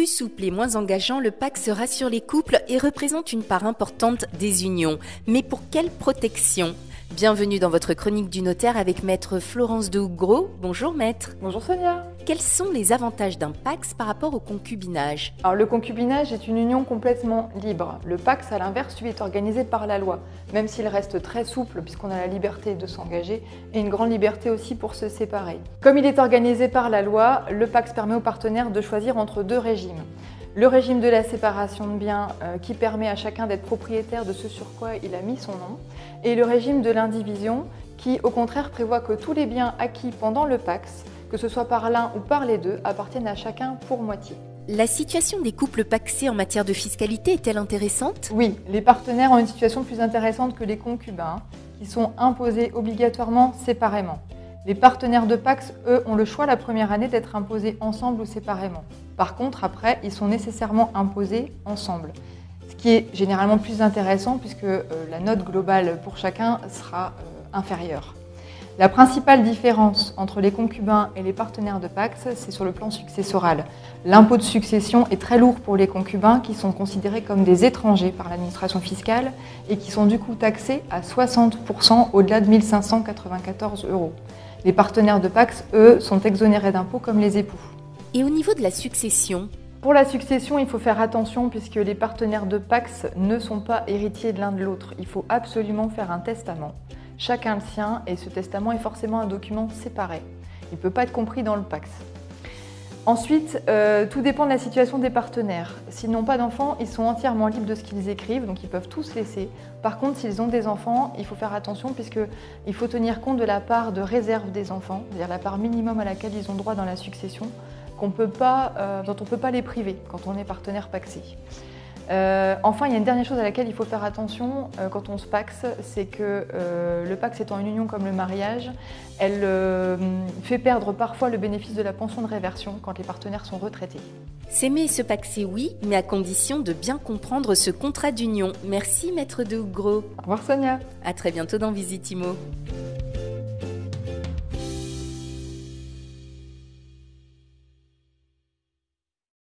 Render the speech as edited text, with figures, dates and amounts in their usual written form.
Plus souple et moins engageant, le Pacs rassure les couples et représente une part importante des unions. Mais pour quelle protection ? Bienvenue dans votre chronique du notaire avec maître Florence de Hougue-Gros. Bonjour maître. Bonjour Sonia. Quels sont les avantages d'un Pacs par rapport au concubinage ? Alors le concubinage est une union complètement libre. Le Pacs, à l'inverse, lui est organisé par la loi, même s'il reste très souple puisqu'on a la liberté de s'engager et une grande liberté aussi pour se séparer. Comme il est organisé par la loi, le Pacs permet aux partenaires de choisir entre deux régimes. Le régime de la séparation de biens qui permet à chacun d'être propriétaire de ce sur quoi il a mis son nom, et le régime de l'indivision qui au contraire prévoit que tous les biens acquis pendant le Pacs, que ce soit par l'un ou par les deux, appartiennent à chacun pour moitié. La situation des couples pacsés en matière de fiscalité est-elle intéressante ? Oui, les partenaires ont une situation plus intéressante que les concubins, qui sont imposés obligatoirement séparément. Les partenaires de Pacs, eux, ont le choix la première année d'être imposés ensemble ou séparément. Par contre, après, ils sont nécessairement imposés ensemble. Ce qui est généralement plus intéressant puisque la note globale pour chacun sera inférieure. La principale différence entre les concubins et les partenaires de Pacs, c'est sur le plan successoral. L'impôt de succession est très lourd pour les concubins qui sont considérés comme des étrangers par l'administration fiscale et qui sont du coup taxés à 60% au-delà de 1 594 €. Les partenaires de Pacs, eux, sont exonérés d'impôts comme les époux. Et au niveau de la succession ? Pour la succession, il faut faire attention puisque les partenaires de Pacs ne sont pas héritiers de l'un de l'autre. Il faut absolument faire un testament. Chacun le sien et ce testament est forcément un document séparé. Il ne peut pas être compris dans le Pacs. Ensuite, tout dépend de la situation des partenaires. S'ils n'ont pas d'enfants, ils sont entièrement libres de ce qu'ils écrivent, donc ils peuvent tous laisser. Par contre, s'ils ont des enfants, il faut faire attention puisqu'il faut tenir compte de la part de réserve des enfants, c'est-à-dire la part minimum à laquelle ils ont droit dans la succession, dont on ne peut pas les priver quand on est partenaire pacsé. Enfin, il y a une dernière chose à laquelle il faut faire attention quand on se paxe, c'est que le Pacs étant une union comme le mariage, elle fait perdre parfois le bénéfice de la pension de réversion quand les partenaires sont retraités. S'aimer et se paxer, oui, mais à condition de bien comprendre ce contrat d'union. Merci maître de Hougue-Gros. Au revoir Sonia. À très bientôt dans Visitimo.